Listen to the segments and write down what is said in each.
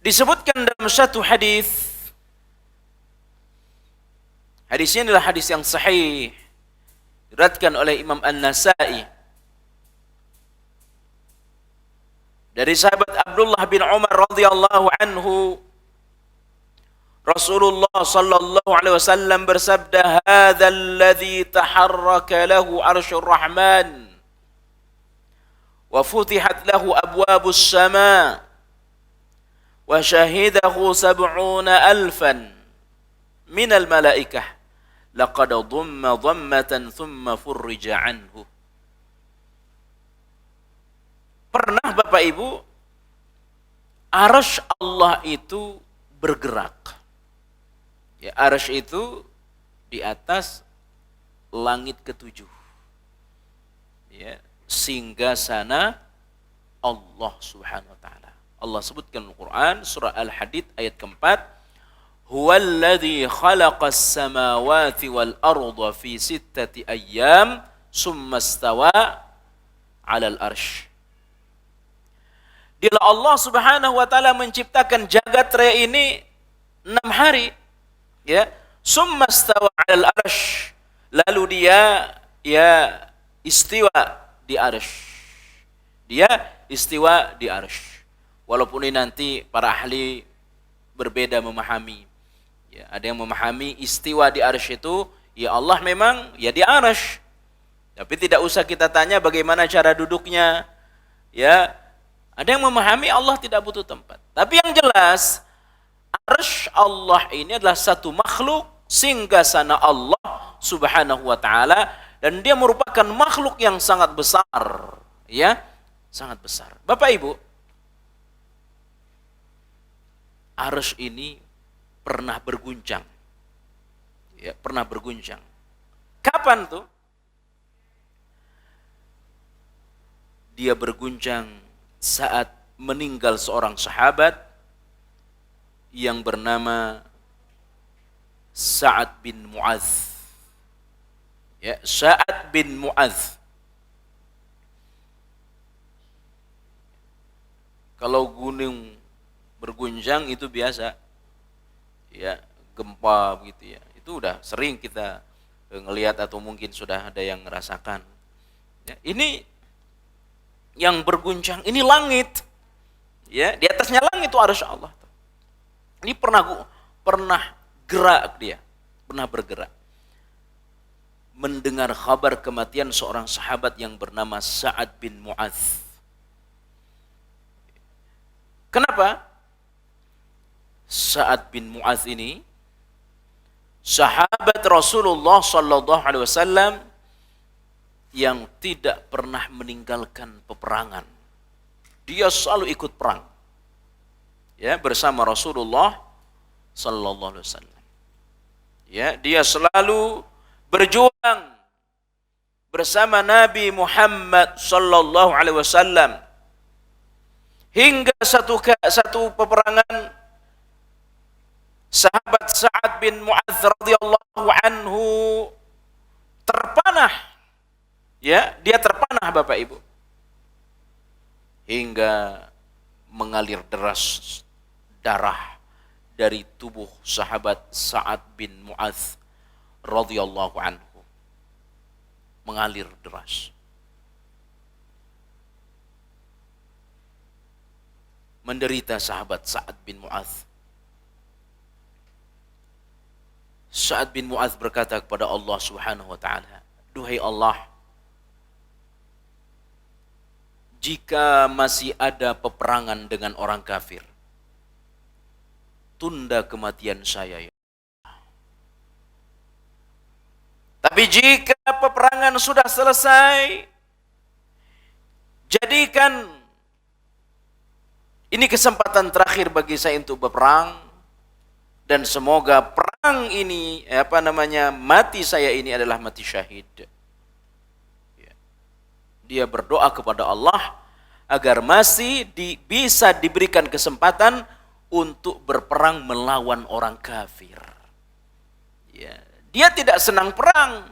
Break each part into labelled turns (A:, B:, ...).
A: Disebutkan dalam satu hadis, hadisnya adalah hadis yang sahih, diriwayatkan oleh Imam An-Nasa'i dari sahabat Abdullah bin Umar radhiyallahu anhu, Rasulullah sallallahu alaihi wasallam bersabda, "Hadzal ladzi taharraka lahu 'arsyur rahman wa futihat lahu abwabus sama wa syahidahu 70,000 minal malaikah laqad dhamma dhammatan thumma furrija anhu." Pernah Bapak Ibu, arsy Allah itu bergerak. Ya, arsy itu di atas langit ketujuh. Ya, singgasana Allah Subhanahu wa taala. Allah sebutkan dalam Quran surah Al-Hadid ayat keempat, "Huwallazi khalaqas samawati wal arda fi sittati ayyam summa istawa 'alal arsy." Dialah Allah Subhanahu wa taala menciptakan jagat raya ini 6 hari. Ya, summa istawa 'alal arsy. Lalu dia istiwa di arsy. Dia istiwa di arsy. Walaupun ini nanti para ahli berbeda memahami. Ya, ada yang memahami istiwa di arsy itu, ya Allah memang ya di arsy. Tapi tidak usah kita tanya bagaimana cara duduknya. Ya, ada yang memahami Allah tidak butuh tempat. Tapi yang jelas, arsy Allah ini adalah satu makhluk singgasana Allah Subhanahu wa taala, dan dia merupakan makhluk yang sangat besar. Ya, sangat besar. Bapak Ibu, arsy ini pernah berguncang. Ya, pernah berguncang. Kapan tuh? Dia berguncang saat meninggal seorang sahabat yang bernama Sa'ad bin Mu'adz. Ya, Sa'ad bin Mu'adz. Kalau gunung berguncang itu biasa, ya, gempa gitu ya. Itu udah sering kita ngelihat atau mungkin sudah ada yang merasakan. Ya, ini yang berguncang, ini langit. Ya, di atasnya langit itu arsy Allah. Ini pernah gerak dia, pernah bergerak. Mendengar kabar kematian seorang sahabat yang bernama Sa'ad bin Mu'adz. Kenapa? Sa'ad bin Mu'adz ini sahabat Rasulullah sallallahu alaihi wasallam yang tidak pernah meninggalkan peperangan. Dia selalu ikut perang. Ya, bersama Rasulullah sallallahu alaihi wasallam. Ya, dia selalu berjuang bersama Nabi Muhammad sallallahu alaihi wasallam. Hingga satu peperangan, sahabat Sa'ad bin Mu'adz radhiyallahu anhu terpanah. Ya, dia terpanah Bapak Ibu. Hingga mengalir deras darah dari tubuh sahabat Sa'ad bin Mu'adz radhiyallahu anhu. Mengalir deras. Menderita sahabat Sa'ad bin Mu'adz. Sa'ad bin Mu'adz berkata kepada Allah Subhanahu wa taala, "Duhai Allah, jika masih ada peperangan dengan orang kafir, tunda kematian saya ya. Tapi jika peperangan sudah selesai, jadikan ini kesempatan terakhir bagi saya untuk berperang, dan semoga perang ini mati saya ini adalah mati syahid." Dia berdoa kepada Allah agar masih bisa diberikan kesempatan untuk berperang melawan orang kafir. Ya, dia tidak senang perang.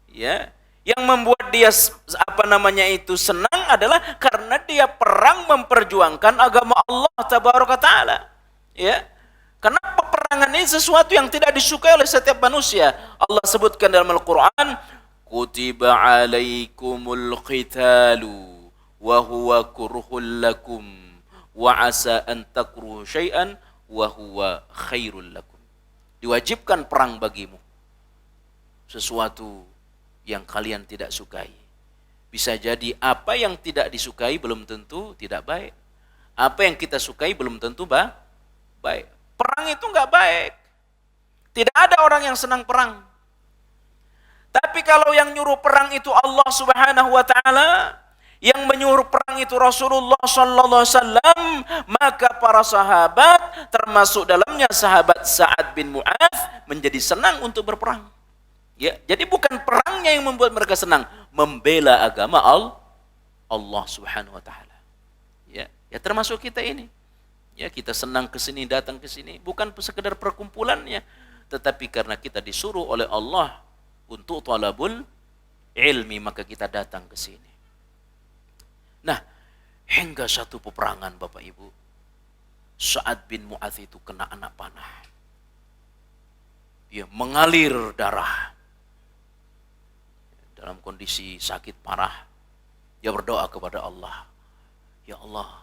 A: Ya, yang membuat dia senang adalah karena dia perang memperjuangkan agama Allah tabaraka taala. Ya. Karena peperangan ini sesuatu yang tidak disukai oleh setiap manusia. Allah sebutkan dalam Al-Qur'an, kutiba alaikumul qitalu wa huwa kurhul lakum wa asa an takruhu syai'an wa huwa khairul lakum. Diwajibkan perang bagimu. Sesuatu yang kalian tidak sukai. Bisa jadi apa yang tidak disukai belum tentu tidak baik. Apa yang kita sukai belum tentu baik. Perang itu enggak baik. Tidak ada orang yang senang perang. Tapi kalau yang nyuruh perang itu Allah Subhanahu wa taala, yang menyuruh perang itu Rasulullah sallallahu alaihi wasallam, maka para sahabat termasuk dalamnya sahabat Sa'ad bin Mu'adz menjadi senang untuk berperang. Ya, jadi bukan perangnya yang membuat mereka senang, membela agama Allah Subhanahu wa taala. Ya, termasuk kita ini. Ya, kita senang ke sini, datang ke sini bukan sekedar perkumpulannya, tetapi karena kita disuruh oleh Allah untuk talabul ilmi, maka kita datang ke sini. Nah, hingga satu peperangan Bapak Ibu, Sa'ad bin Mu'adz itu kena anak panah. Dia mengalir darah. Dalam kondisi sakit parah, dia berdoa kepada Allah, ya Allah,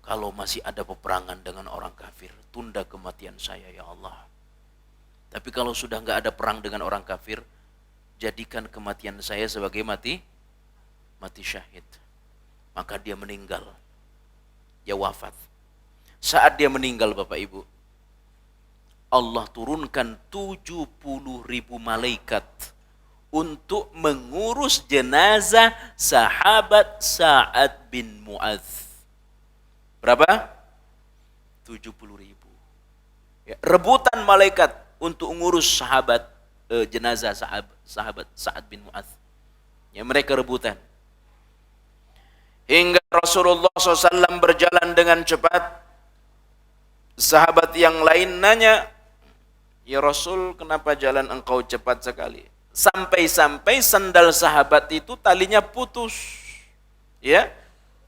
A: kalau masih ada peperangan dengan orang kafir, tunda kematian saya ya Allah. Tapi kalau sudah nggak ada perang dengan orang kafir, jadikan kematian saya sebagai mati syahid. Maka dia meninggal, dia wafat. Saat dia meninggal Bapak Ibu, Allah turunkan 70.000 malaikat untuk mengurus jenazah sahabat Sa'ad bin Mu'adz. Berapa? 70.000. Ya, rebutan malaikat untuk mengurus jenazah sahabat Sa'ad bin Mu'adz. Ya, mereka rebutan. Hingga Rasulullah SAW berjalan dengan cepat. Sahabat yang lain nanya, ya Rasul, kenapa jalan engkau cepat sekali? Sampai-sampai sandal sahabat itu talinya putus. Ya,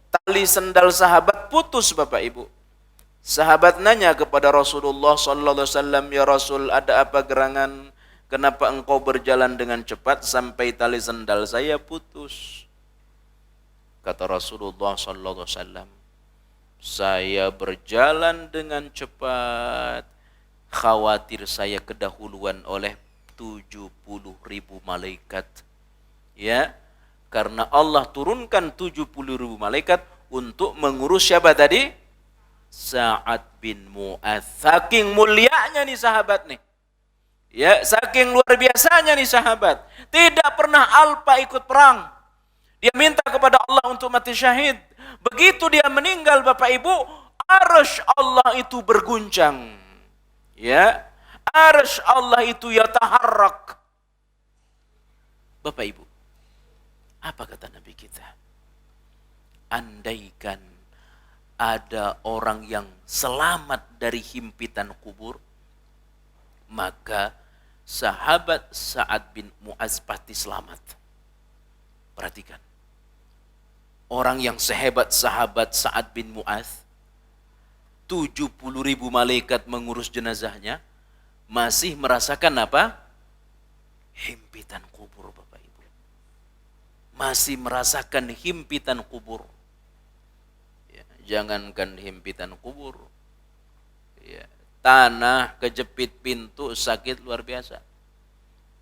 A: tali sandal sahabat putus Bapak Ibu. Sahabat nanya kepada Rasulullah sallallahu alaihi wasallam, ya Rasul, ada apa gerangan? Kenapa engkau berjalan dengan cepat sampai tali sandal saya putus? Kata Rasulullah sallallahu alaihi wasallam, saya berjalan dengan cepat, khawatir saya kedahuluan oleh 70.000 malaikat. Ya, karena Allah turunkan 70.000 malaikat untuk mengurus siapa tadi? Sa'ad bin Mu'adz. Saking mulianya nih sahabat nih. Ya, saking luar biasanya nih sahabat. Tidak pernah alpa ikut perang. Dia minta kepada Allah untuk mati syahid. Begitu dia meninggal Bapak Ibu, arsy Allah itu berguncang. Ya, arsy Allah itu yataharrak. Bapak Ibu, apa kata Nabi kita? Andaikan ada orang yang selamat dari himpitan kubur, maka sahabat Sa'ad bin Mu'adz pasti selamat. Perhatikan. Orang yang sehebat sahabat Sa'ad bin Mu'adz, 70.000 malaikat mengurus jenazahnya, masih merasakan apa? Himpitan kubur Bapak Ibu. Masih merasakan himpitan kubur. Ya, jangankan himpitan kubur. Ya, tanah kejepit pintu sakit luar biasa.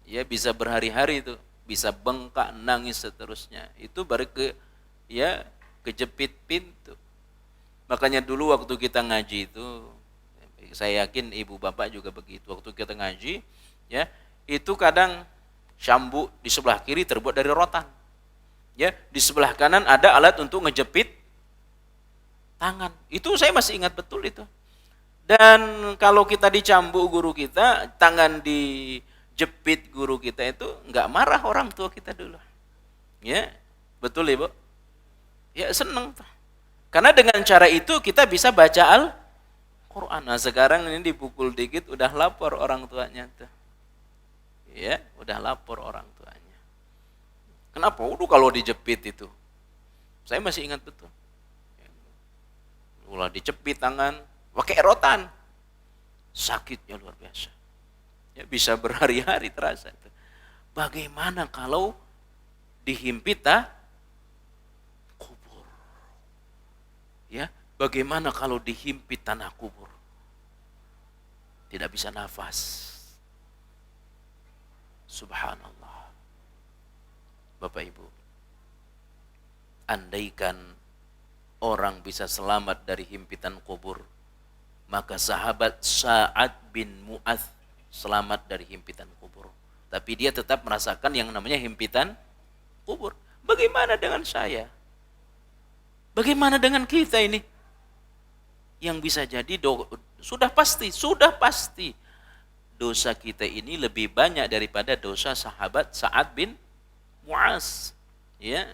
A: Ya, bisa berhari-hari itu, bisa bengkak, nangis seterusnya. Itu baru kejepit pintu. Makanya dulu waktu kita ngaji itu, saya yakin ibu bapak juga begitu. Waktu kita ngaji, ya, itu kadang syambu di sebelah kiri terbuat dari rotan. Ya, di sebelah kanan ada alat untuk ngejepit tangan. Itu saya masih ingat betul itu. Dan kalau kita dicambuk guru kita, tangan dijepit guru kita itu enggak marah orang tua kita dulu. Ya, betul Ibu? Ya, seneng. Karena dengan cara itu kita bisa baca Al-Quran. Nah, sekarang ini dipukul dikit udah lapor orang tuanya tuh. Ya, udah lapor orang tuanya. Kenapa? Udah kalau dijepit itu. Saya masih ingat betul. Ulah dijepit tangan, pakai rotan. Sakitnya luar biasa. Ya, bisa berhari-hari terasa itu. Bagaimana kalau dihimpit kubur? Ya, bagaimana kalau dihimpit tanah kubur? Tidak bisa nafas. Subhanallah. Bapak Ibu, andaikan orang bisa selamat dari himpitan kubur, maka sahabat Sa'ad bin Mu'adz selamat dari himpitan kubur. Tapi dia tetap merasakan yang namanya himpitan kubur. Bagaimana dengan saya? Bagaimana dengan kita ini? Yang bisa jadi sudah pasti dosa kita ini lebih banyak daripada dosa sahabat Sa'ad bin Mu'adz. Ya.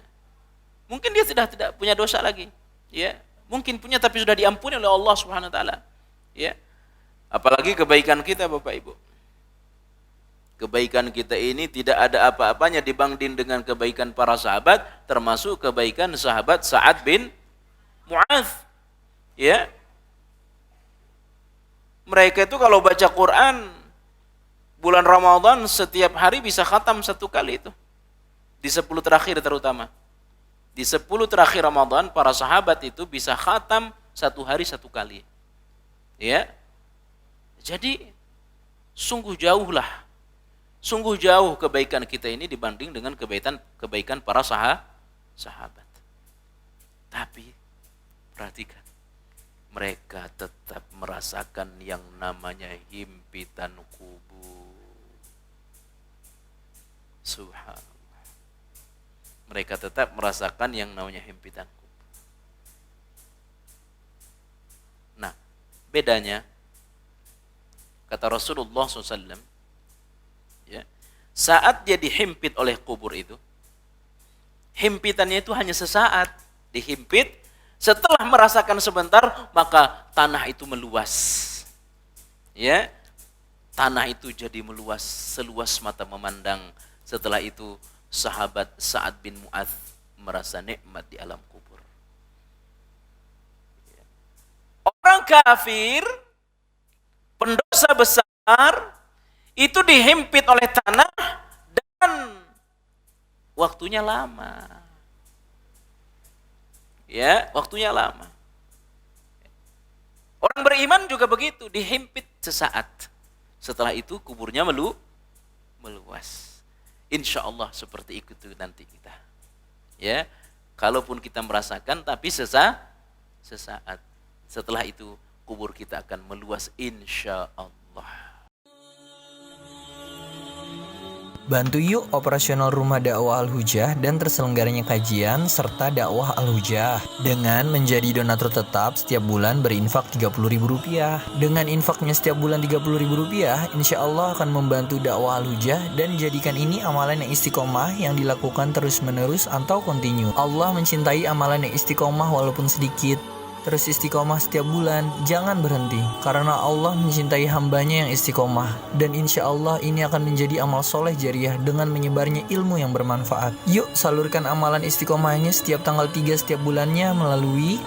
A: Mungkin dia tidak punya dosa lagi. Ya. Mungkin punya tapi sudah diampuni oleh Allah Subhanahu wa taala. Ya. Apalagi kebaikan kita Bapak Ibu. Kebaikan kita ini tidak ada apa-apanya dibanding dengan kebaikan para sahabat, termasuk kebaikan sahabat Sa'ad bin Mu'adz. Ya. Mereka itu kalau baca Quran bulan Ramadan setiap hari bisa khatam 1 kali itu. Di 10 terakhir terutama. Di 10 terakhir Ramadan para sahabat itu bisa khatam 1 hari 1 kali. Ya. Jadi sungguh jauh kebaikan kita ini dibanding dengan kebaikan para sahabat. Tapi perhatikan, mereka tetap merasakan yang namanya himpitan kubur. Subhanallah. Mereka tetap merasakan yang namanya himpitan kubur. Nah, bedanya, kata Rasulullah SAW, ya, saat dia dihimpit oleh kubur itu, himpitannya itu hanya sesaat. Dihimpit, setelah merasakan sebentar, maka tanah itu meluas. Ya, tanah itu jadi meluas, seluas mata memandang. Setelah itu, sahabat Sa'ad bin Mu'adz merasa nikmat di alam kubur. Orang kafir, pendosa besar, itu dihimpit oleh tanah dan waktunya lama. Ya, waktunya lama. Orang beriman juga begitu, dihimpit sesaat. Setelah itu kuburnya meluas. Insya Allah seperti itu nanti kita. Ya, kalaupun kita merasakan tapi sesaat. Setelah itu kubur kita akan meluas insya Allah.
B: Bantu yuk operasional Rumah Dakwah Al-Hujah dan terselenggaranya kajian serta dakwah Al-Hujah dengan menjadi donatur tetap setiap bulan berinfak Rp30.000. Dengan infaknya setiap bulan Rp30.000, insya Allah akan membantu dakwah Al-Hujah dan jadikan ini amalan yang istiqomah yang dilakukan terus-menerus atau kontinu. Allah mencintai amalan yang istiqomah walaupun sedikit. Terus istiqomah setiap bulan, jangan berhenti. Karena Allah mencintai hambanya yang istiqomah. Dan insya Allah ini akan menjadi amal soleh jariah dengan menyebarnya ilmu yang bermanfaat. Yuk salurkan amalan istiqomahnya setiap tanggal 3 setiap bulannya melalui